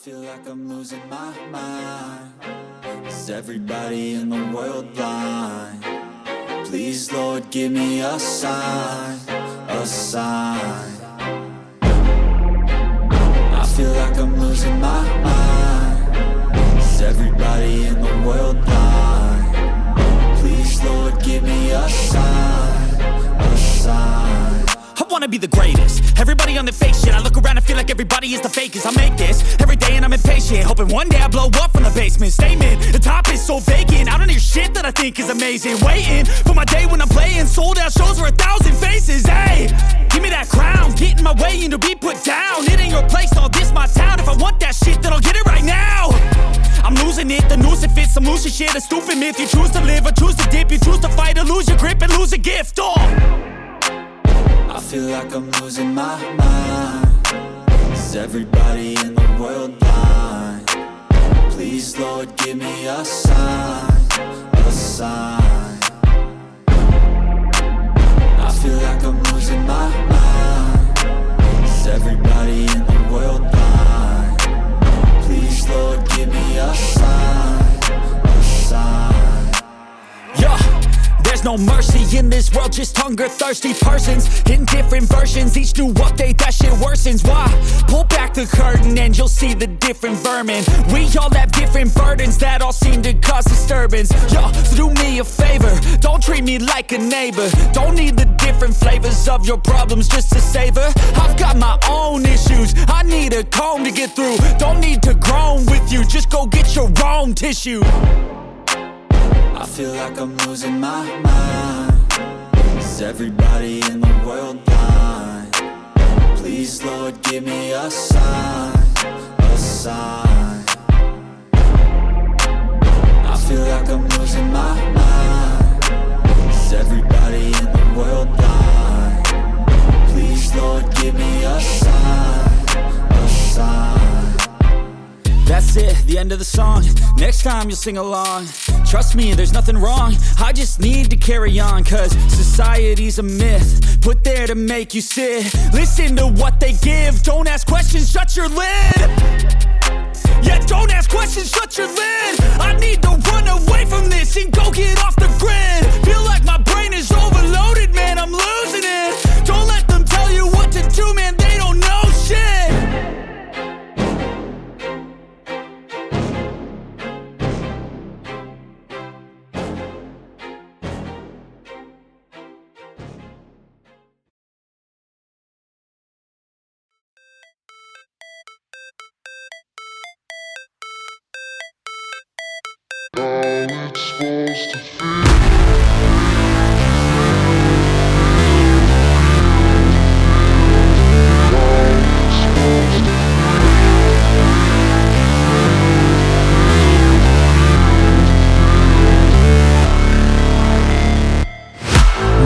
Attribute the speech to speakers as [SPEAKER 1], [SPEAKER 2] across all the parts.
[SPEAKER 1] feel like I'm losing my mind. Is everybody in the world blind? Please, Lord, give me a sign, a sign. I feel like I'm losing my mind. Is everybody in the world blind? Please, Lord, give me a sign, a sign.
[SPEAKER 2] I wanna be the greatest. Everybody on the fake shit. I look around and feel like everybody is the fakest. I make this every day and I'm impatient, hoping one day I blow up from the basement. Statement, the top is so vacant. I don't hear shit that I think is amazing. Waiting for my day when I'm playing sold out shows for 1,000 faces. Hey, give me that crown, get in my way and to be put down. It ain't your place, no, this my town. If I want that shit, then I'll get it right now. bullshit shit, a stupid myth. You choose to live or choose to dip. You choose to fight or lose your grip and lose a gift. Oh,
[SPEAKER 1] I feel like I'm losing my mind. Is everybody in the world blind? Please, Lord, give me a sign, a sign. I feel like I'm losing my mind. Is everybody in the world blind? Please, Lord, give me a sign, a sign.
[SPEAKER 2] yeah. There's no mercy in this world, just hunger-thirsty persons in different versions. Each new update, that shit worsens. Why? Pull back the curtain and you'll see the different vermin. We all have different burdens that all seem to cause disturbance. Yo, so do me a favor, don't treat me like a neighbor. Don't need the different flavors of your problems just to savor. I've got my own issues, I need a comb to get through. Don't need to groan with you, just go get your own tissue.
[SPEAKER 1] I feel like I'm losing my mind. Is everybody in the world blind? Please, Lord, give me a sign, a sign. I feel like I'm losing my mind. Is everybody in the world blind? Please, Lord, give me a sign, a sign.
[SPEAKER 2] That's it, the end of the song. Next time you'll sing along. Trust me, there's nothing wrong. I just need to carry on, cause society's a myth put there to make you sit. Listen to what they give. Don't ask questions, shut your lid. Yeah, don't ask questions, shut your lid. I need to run away from this and go get off the grid. Feel like my brain is overloaded, man, I'm losing it. Don't let them tell you what to do, man, they don't know shit.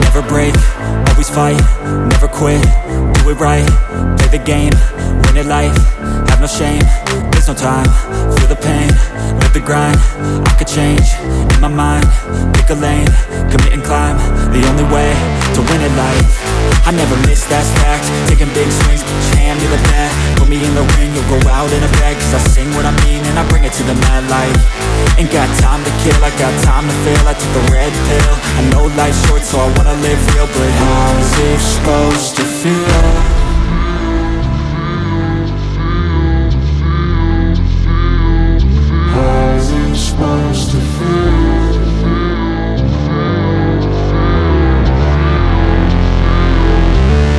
[SPEAKER 1] Never break, always fight, never quit, do it right, play the game, win it life, have no shame, there's no time, feel the pain, live the grind, I could change, in my mind, pick a lane, commit and climb, the only way to win it life. I never miss, that's fact, taking big swings, hand me the bat, put me in the ring, you'll go out in a bag, cause I sing what I mean and I bring it to the mad light. Ain't got time to kill, I got time to feel, I took the red pill, I know life's short so I wanna live real, but how's it supposed to feel? Supposed to feel.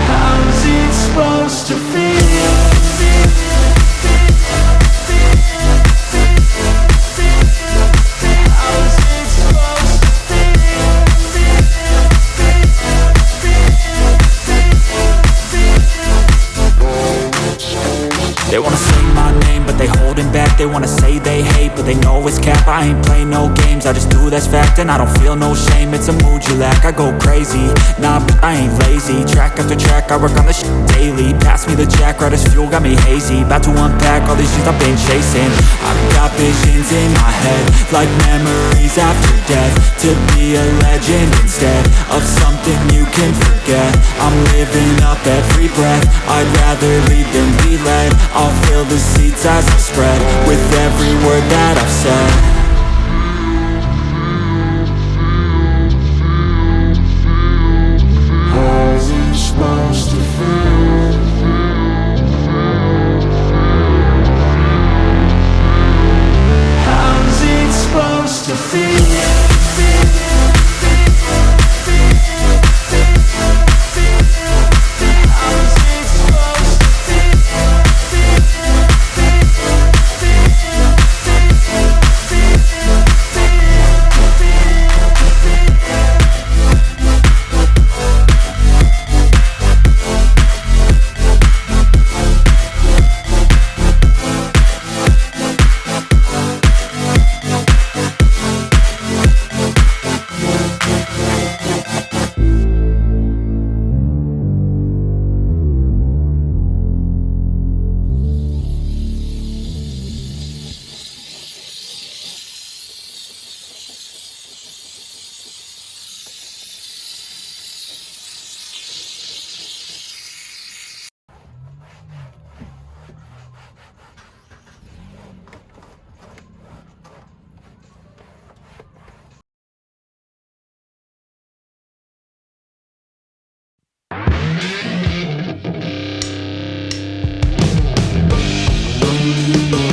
[SPEAKER 1] How's it supposed to feel? They wanna say my name, but they holding back. They wanna say they hate, but they know it's cap. I ain't play no games, I just do that's fact. And I don't feel no shame, it's a mood you lack. I go crazy, nah, but I ain't lazy. Track after track, I work on this shit daily. Pass me the jack, right as fuel, got me hazy. About to unpack all these things I've been chasing. I've got visions in my head, like memories after death. To be a legend instead of something you can forget. I'm living up every breath, I'd rather lead than be led. I'll fill the seats as I spread with every word that I've said. How's it supposed to feel? How's it supposed to feel? you.